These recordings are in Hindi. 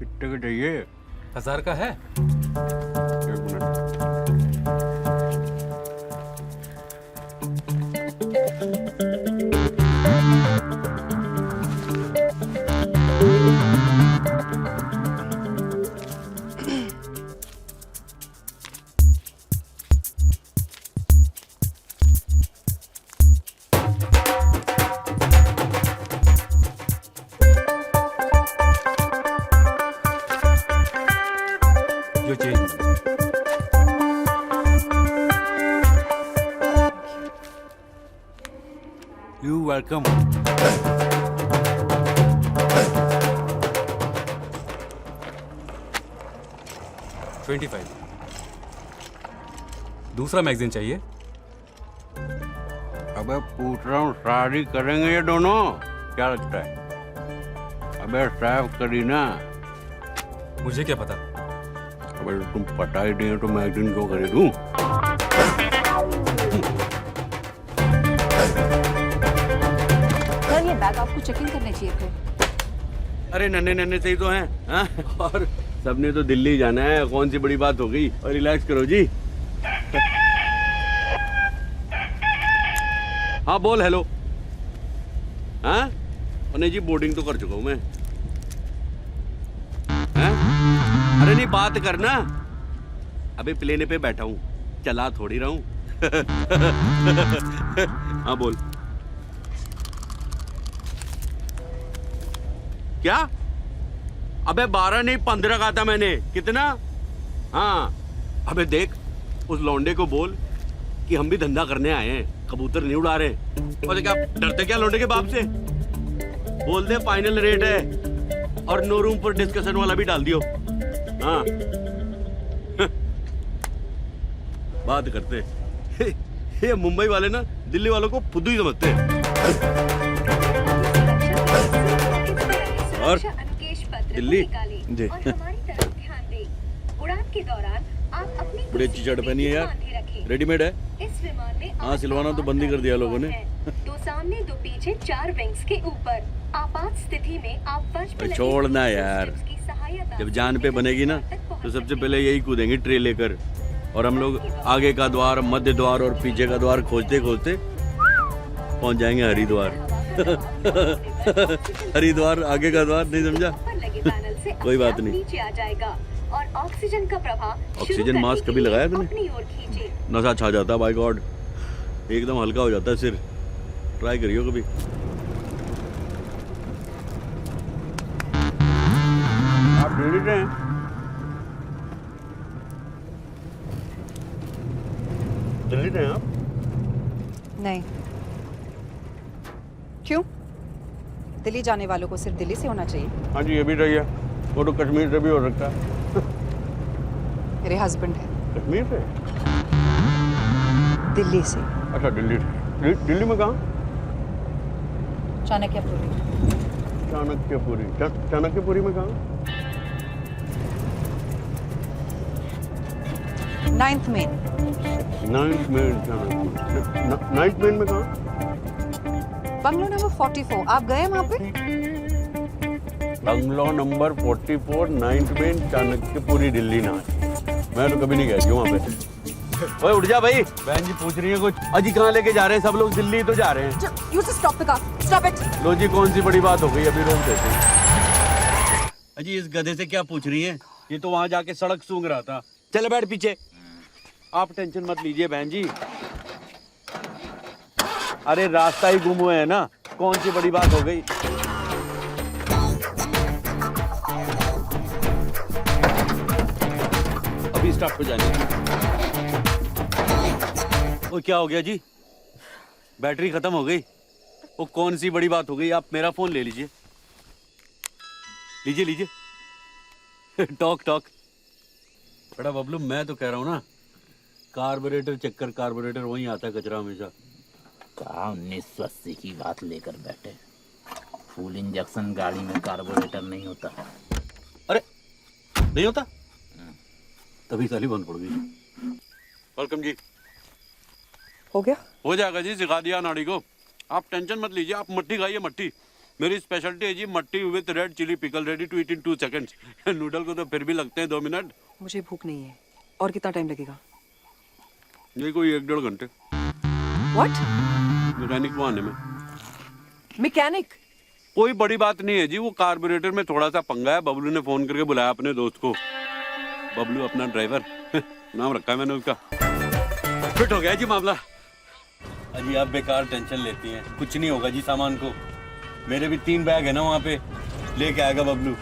कितने का चाहिए? 1000 का है। एक मिनट। जो चेंज। You welcome. 25। दूसरा मैगजीन चाहिए। अबे पूछ रहा हूँ, शादी करेंगे ये दोनों? क्या लगता है? अबे साफ करी ना। मुझे क्या पता। अबे तुम पता ही नहीं है तो मैगजीन क्यों खरीदूं? सर ये बैग आपको चेक इन करने चाहिए थे। अरे नन्हे नन्हे से ही तो हैं, हाँ? और सबने तो दिल्ली जाना है, कौन सी बड़ी बात हो गई। और रिलैक्स करो जी। हाँ बोल हेलो। हाँ नहीं जी, बोर्डिंग तो कर चुका हूँ मैं। हैं? अरे नहीं बात करना। अबे प्लेन पे बैठा हूँ, चला थोड़ी रहा हूँ। हाँ बोल। क्या? अबे 12 नहीं 15 कहा था मैंने। कितना? हाँ अबे देख, उस लौंडे को बोल कि हम भी धंधा करने आए हैं, कबूतर नहीं उड़ा रहे। और क्या डरते क्या लौंडे के बाप से? बोल दे फाइनल रेट है और नो रूम फॉर डिस्कशन वाला भी डाल दियो। हाँ बात करते। ये मुंबई वाले ना दिल्ली वालों को फुद्दू ही समझते हैं। और दिल्ली जी उड़ान के दौरान आप अपनी बड़ी अच्छी शर्ट पहनी है यार, रेडीमेड है। इस विमान में हाँ सिलवाना तो बंद ही कर दिया लोगों ने। दो सामने दो पीछे 4 विंग्स के ऊपर। आपात स्थिति में आप फर्श पे लगे छोड़ना यार, की सहायता जब जान पे बनेगी ना तो सबसे पहले यही कूदेंगे ट्रे लेकर। और हम लोग आगे का द्वार, मध्य द्वार और पीछे का द्वार खोजते खोजते पहुंच जाएंगे हरिद्वार। हरिद्वार आगे का द्वार, नहीं समझा? कोई बात नहीं। नीचे आ जाएगा और ऑक्सीजन का प्रवाह। ऑक्सीजन मास्क कभी लगाया तूने? अपनी ओर खींचे। नशा छा जाता है, बाय गॉड, एकदम हल्का हो जाता है सिर। ट्राई करियो कभी। आप दिल्ली से हैं? दिल्ली से हैं आप? नहीं। क्यों? दिल्ली जाने वालों को सिर्फ दिल्ली से होना चाहिए। हाँ जी ये भी सही है, वो तो कश्मीर से भी हो सकता है। मेरे हस्बैंड है कश्मीर से? दिल्ली से। अच्छा दिल्ली से। दिल्ली में कहाँ? चाणक्यपुरी। चाणक्यपुरी। चाणक्यपुरी में कहाँ? 9th main. 9th main Chanakyapuri. 9th main में कहाँ? Bungalow number 44। आप गए वहाँ पे? Bungalow number 44 9th main Chanakyapuri Delhi ना। मैं तो कभी नहीं गया जी वहाँ पे। ओए उठ जा भाई, बहन जी पूछ रही है कुछ। अजी कहाँ लेके जा रहे हैं? सब लोग दिल्ली तो जा रहे हैं। You just stop the car. Stop it. लो जी कौन सी बड़ी बात हो गई, अभी रोक देते हैं। अजी इस गधे से क्या पूछ रही हैं? ये तो वहाँ जाके सड़क सूंघ रहा था। चले बैठ पीछे। आप टेंशन मत लीजिए बहन जी। अरे रास्ता ही गुम हुआ है ना, कौन सी बड़ी बात हो गई। अभी स्टार्ट हो जाने। वो क्या हो गया जी? बैटरी खत्म हो गई। वो कौन सी बड़ी बात हो गई? आप मेरा फोन ले लीजिए। लीजिए लीजिए। Talk talk. बड़ा बबलू मैं तो कह रहा हूँ ना, कार्बोरेटर चक्कर, कार्बोरेटर वहीं आता है कचरा हमेशा। कहा 1980 की बात लेकर बैठे। फुल इंजेक्शन गाड़ी में कार्बोरेटर नहीं होता। अरे नहीं होता? तभी साली बंद पड़ गई। वेलकम जी। हो गया? हो जाएगा जी, सिखा दिया नाड़ी को। आप टेंशन मत लीजिए, आप मट्ठी खाइए मट्ठी। मेरी स्पेशलिटी है जी मट्टी with red chilli pickle, ready to eat in 2 seconds. Noodle को तो फिर भी लगते हैं 2 मिनट। मुझे भूख नहीं है। और कितना टाइम लगेगा? ये कोई 1-1.5 घंटे व्हाट? मैकेनिक को आने में। मैकेनिक? कोई बड़ी बात नहीं है जी, वो कार्बोरेटर में थोड़ा सा पंगा है। बबलू ने फोन करके बुलाया अपने दोस्त को। बबलू अपना ड्राइवर नाम रखा है मैंने उसका। फिट हो गया जी मामला। अजी आप बेकार टेंशन लेती हैं, कुछ नहीं होगा जी। सामान को मेरे भी 3 बैग है ना वहाँ पे, लेके आएगा बबलू।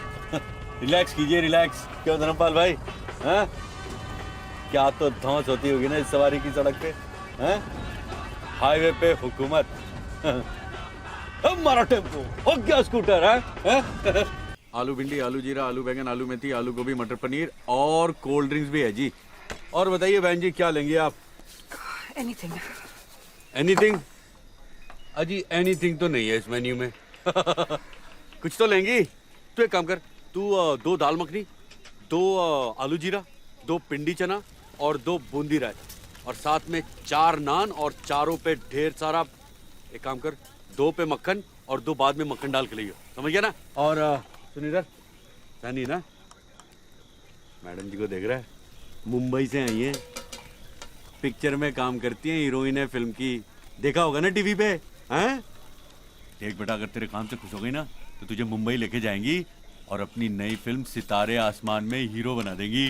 रिलैक्स कीजिए, रिलैक्स। क्यों धर्मपाल भाई, हैं? क्या तो धौंस होती होगी ना इस सवारी की सड़क पे, हैं? हाईवे पे हुकूमत। हमारा टेम्पो हो गया स्कूटर है। आलू भिंडी, आलू जीरा, आलू बैंगन, आलू मेथी, आलू गोभी, मटर पनीर और कोल्ड ड्रिंक्स भी है जी। और बताइए बहन जी क्या लेंगे आप? एनीथिंग। एनीथिंग? अजी एनीथिंग तो नहीं है इस मेन्यू में। कुछ तो लेंगी। तू एक काम कर, तू 2 दाल मखनी, 2 आलू जीरा, 2 पिंडी चना और 2 बूंदी राय, और साथ में 4 नान, और चारों पे ढेर सारा, एक काम कर 2 पे मक्खन और 2 बाद में मक्खन डाल के लियो, समझ गया ना? और सुन इधर, सनी ना मैडम जी को देख रहा है, मुंबई से आई है, पिक्चर में काम करती है, हीरोइन है फिल्म की। देखा होगा ना टीवी पे, हैं? देख बेटा, अगर तेरे काम से खुश हो गई ना तो तुझे मुंबई लेके जाएंगी और अपनी नई फिल्म सितारे आसमान में हीरो बना देंगी।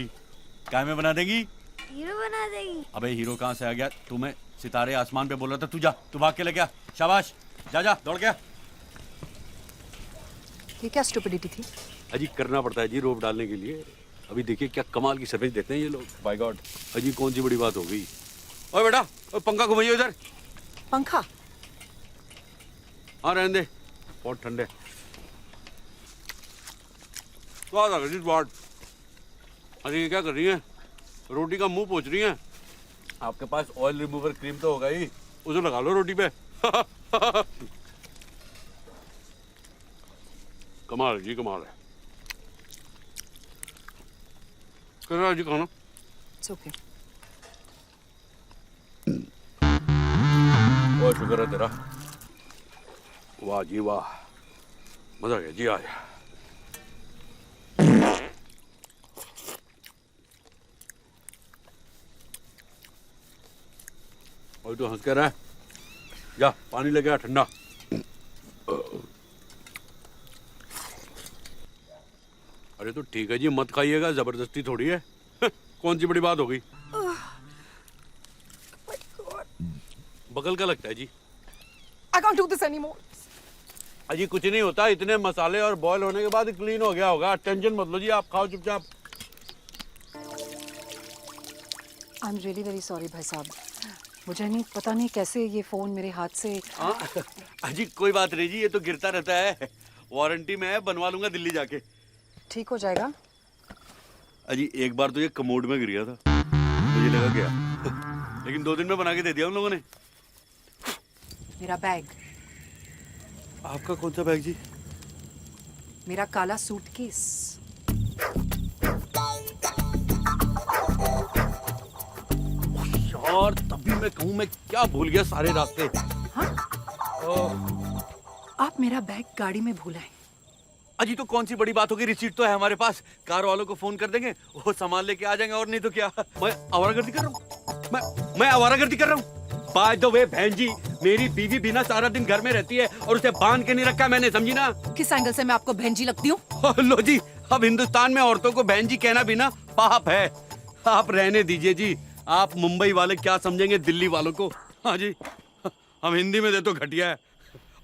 क्या में बना देंगी? हीरो बना देगी। अबे हीरो कहाँ से आ गया? तुम्हें सितारे आसमान पे बोल रहा था। तू जा, तू भाग के लेके आ। शाबाश, जा जा दौड़ गया। ये क्या स्टुपिडिटी थी? अजी करना पड़ता है जी रोप डालने के लिए। अभी देखिए क्या कमाल की सर्विस देते हैं ये लोग, बाय गॉड। अजी कौन सी बड़ी बात हो गई? ओए बेटा, ओए पंखा घुमाइए इधर। पंखा? हाँ रहने दे, बहुत ठंडे। स्वाद आ गया जी, स्वाद। अरे ये क्या कर रही है? रोटी का मुंह पोंछ रही है। आपके पास ऑयल रिमूवर क्रीम तो होगा ही, उसे लगा लो रोटी पे। कमाल है जी, कमाल है। कैसा जी खाना? It's okay. बहुत शुक्र है तेरा। वाह जी वाह, मजा आ गया जी आज। और तो हंस कर रहा है, जा पानी लेके आ ठंडा। अरे तो ठीक है जी, मत खाइएगा, जबरदस्ती थोड़ी है। कौन सी बड़ी बात हो गई? बगल का लगता है जी। I can't do this anymore. अजी कुछ नहीं होता, इतने मसाले और बॉयल होने के बाद क्लीन हो गया होगा। टेंशन मत लो जी, आप खाओ चुपचाप। I am really very sorry भाई साहब, मुझे नहीं पता नहीं कैसे ये फोन मेरे हाथ से। अजी कोई बात नहीं जी, ये तो गिरता रहता है, वारंटी में है, बनवा लूंगा दिल्ली जाके। ठीक हो जाएगा। अजी एक बार तो ये कमोड में गिर गया था, मुझे लगा क्या, लेकिन 2 दिन में बना के दे दिया उन लोगों ने। मेरा बैग। आपका कौन सा बैग जी? मेरा काला सूटकेस। और तभी मैं कहूँ मैं क्या भूल गया सारे रास्ते। हाँ? आप मेरा बैग गाड़ी में भूला है। अजी तो कौन सी बड़ी बात होगी, रिसीट तो है हमारे पास, कार वालों को फोन कर देंगे, वो सामान लेके आ जाएंगे। और नहीं तो क्या, मैं आवारागर्दी कर रहा हूँ? मैं आवारागर्दी कर रहा हूँ? बाय द वे बहन जी, मेरी बीवी भी ना सारा दिन घर में रहती है और उसे बांध के नहीं रखा मैंने, समझी ना? किस एंगल से मैं आपको बहन जी लगती हूँ? लो जी, अब हिंदुस्तान में औरतों को बहन जी कहना भी ना पाप है। आप रहने दीजिए जी, आप मुंबई वाले क्या समझेंगे दिल्ली वालों को। हाँ जी, हम हिंदी में दे तो घटिया है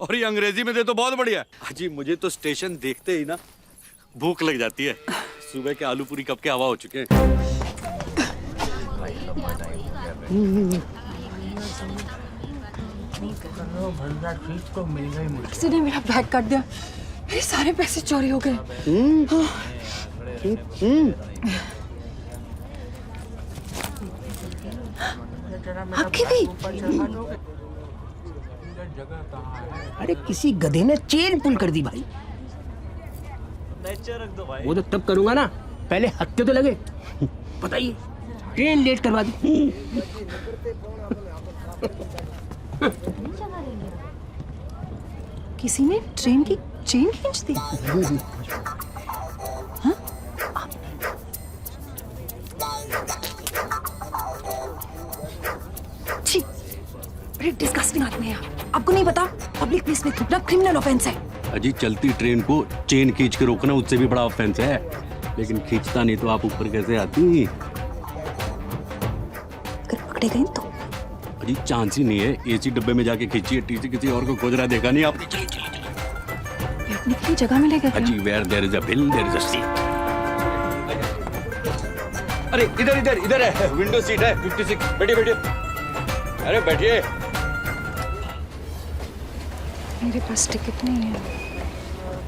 और ये अंग्रेजी में दे तो बहुत बढ़िया है। जी मुझे तो स्टेशन देखते ही ना भूख लग जाती है। सुबह के आलू पूरी कब के हवा हो चुके हैं। किसी ने मेरा बैग काट दिया, मेरे सारे पैसे चोरी हो गए। आपके भी? अरे किसी गधे ने चेन पुल कर दी भाई। वो तो तब करूंगा ना, पहले हत्थे तो लगे। बताइए, ट्रेन लेट करवा दी। किसी ने ट्रेन की चेन खींच दी? छी, बड़े डिस्गस्टिंग आदमी हैं आप। आपको नहीं पता पब्लिक प्लेस में थूकना क्रिमिनल ऑफेंस है। अजी चलती ट्रेन को चेन खींच के रोकना उससे भी बड़ा ऑफेंस है, लेकिन खींचता नहीं तो आप ऊपर कैसे आती? अगर पकड़े गए तो अजी चांस ही नहीं है, एसी डब्बे में जाके खींचिए, टीसी किसी और को खोज रहा देखा नहीं आपने? चलिए चलिए चलिए। बैठने के लिए जगह मिलेगा क्या? अजी where there is a bill there is a seat. अरे इधर इधर इधर है, विंडो सीट है 56। बैठिए बैठिए, अरे बैठिए। मेरे पास टिकट नहीं है।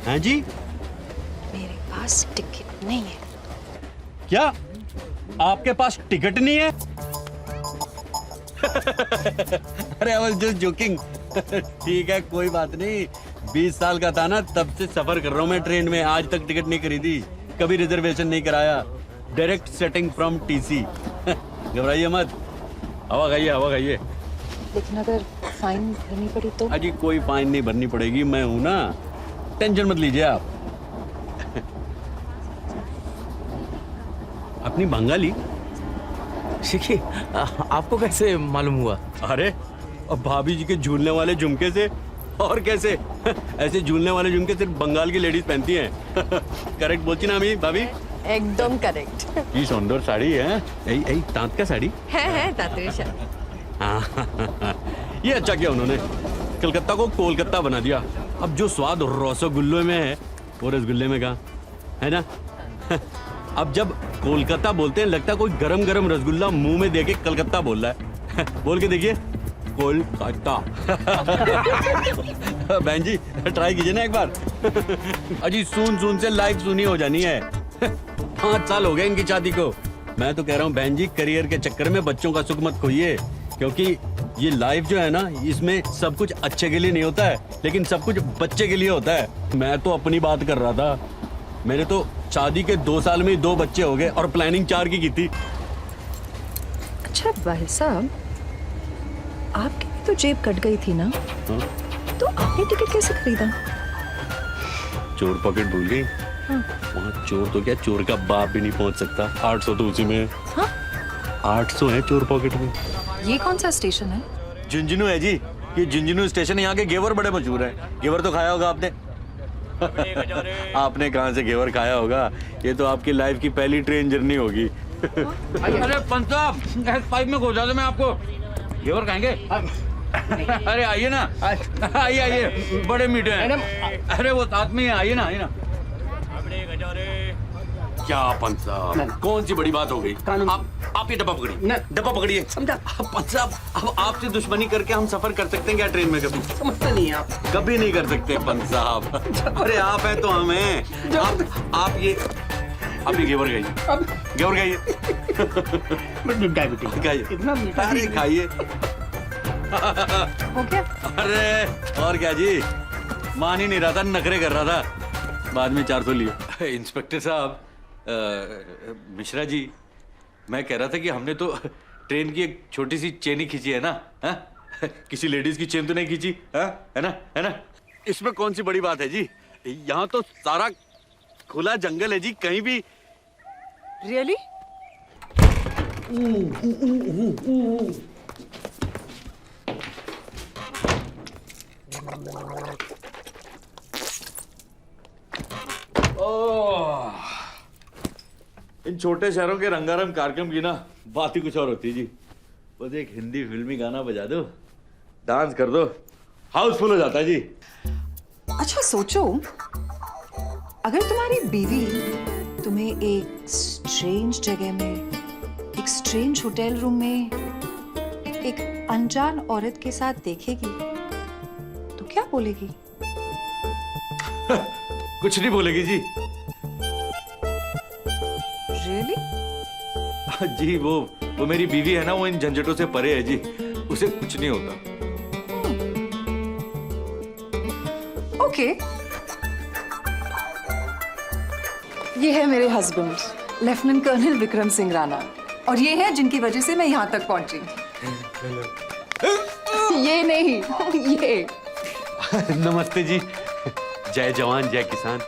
हाँ जी, मेरे पास टिकट नहीं है। क्या आपके पास टिकट नहीं है? अरे आई वाज जस्ट जोकिंग। ठीक है कोई बात नहीं, 20 साल का था ना तब से सफर कर रहा हूँ मैं ट्रेन में, आज तक टिकट नहीं खरीदी, कभी रिजर्वेशन नहीं कराया, डायरेक्ट सेटिंग फ्रॉम टीसी। घबराइए मत, हवा खाइए हवा खाइए। लेकिन अगर फाइन भरनी पड़ी तो? अजी कोई फाइन नहीं भरनी पड़ेगी, मैं हूं ना, टेंशन मत लीजिए आप। अपनी बंगाली शिखी, आपको कैसे मालूम हुआ? अरे अब भाभी जी के झूलने वाले झुमके से, और कैसे? ऐसे झूलने वाले झुमके सिर्फ बंगाल की लेडीज पहनती हैं। करेक्ट बोलती ना अमी भाभी? एकदम करेक्ट ये सुंदर साड़ी है, यही तांत का साड़ी है तातुषा। हाँ, ये अच्छा किया उन्होंने, कलकत्ता को कोलकाता बना दिया। अब जो स्वाद रसगुल्ले में है वो रसगुल्ले में कहाँ है ना? अब जब कोलकाता बोलते हैं लगता है कोई गरम गरम रसगुल्ला मुंह में देके कलकत्ता बोल रहा है। बोल के देखिए, कोलकाता। बहन जी ट्राई कीजिए ना एक बार। अजी सुन से लाइफ सुनी हो जानी है। 5 साल हो गए इनकी शादी को। मैं तो कह रहा हूँ बहन जी, करियर के चक्कर में बच्चों का सुख मत खोइए, क्योंकि ये लाइफ जो है ना, इसमें सब कुछ अच्छे के लिए नहीं होता है, लेकिन सब कुछ बच्चे के लिए होता है। मैं तो अपनी बात कर रहा था, मेरे तो शादी के 2 साल में ही 2 बच्चे हो गए और प्लानिंग 4 की थी। अच्छा भाई साहब, आपकी भी तो जेब कट गई थी ना? हाँ? तो आपने टिकट कैसे खरीदा? चोर पॉकेट भूल गई? वहाँ चोर तो क्या, चोर का बाप भी नहीं पहुँच सकता। 800 तो उसी में है। हाँ? 800 है चोर पॉकेट में। ये कौन सा स्टेशन है? झुंझुनू है जी, ये झुंझुनू स्टेशन। यहाँ के घेवर बड़े मशहूर हैं। घेवर तो खाया होगा आपने? आपने कहाँ से घेवर खाया होगा? ये तो आपकी लाइफ की पहली ट्रेन जर्नी होगी। अरे पंत साहब, पाइप में घुसा दो, मैं आपको घेवर खाएंगे। अरे आइए ना, आइए आइए, बड़े मीठे हैं। अरे वो साथ में आइए ना, आइए ना। क्या पंत साहब, कौन सी बड़ी बात हो गई? आप ये डब्बा पकड़िए, डब्बा पकड़िए। समझा? पंत साहब, अब आपसे दुश्मनी करके हम सफर कर सकते हैं क्या ट्रेन में? कभी समझते नहीं आप। कभी नहीं कर सकते पंत साहब। अरे आप हैं तो हम हैं। आप ये घेवर खाइए, घेवर खाइए, डायबिटीज खाइए, इतना मीठा अरे खाइए। हो गया? अरे और क्या जी, मान ही नहीं रहा था, नखरे कर रहा था। बाद में 400 लिए। इंस्पेक्टर साहब, मिश्रा जी, मैं कह रहा था कि हमने तो ट्रेन की एक छोटी सी चेन ही खींची है ना? हा? किसी लेडीज की चेन तो नहीं खींची, हा? है ना? है ना? इसमें कौन सी बड़ी बात है जी? यहाँ तो सारा खुला जंगल है जी, कहीं भी। रियली? इन छोटे शहरों के रंगारंग कार्यक्रम की ना बात ही कुछ और होती है जी। बस एक हिंदी फिल्मी गाना बजा दो, डांस कर दो, हाउसफुल हो जाता है जी। अच्छा सोचो, अगर तुम्हारी बीवी तुम्हें एक स्ट्रेंज जगह में, एक स्ट्रेंज होटल रूम में, एक अनजान औरत के साथ देखेगी तो क्या बोलेगी? कुछ नहीं बोलेगी जी। रियली? जी वो मेरी बीवी है ना, वो इन झंझटों से परे है जी, उसे कुछ नहीं होता। ओके, ये है मेरे husband lieutenant colonel Vikram Singh Rana, और ये है जिनकी वजह से मैं यहाँ तक पहुंची। ये नहीं, ये। नमस्ते जी। जय जवान जय किसान।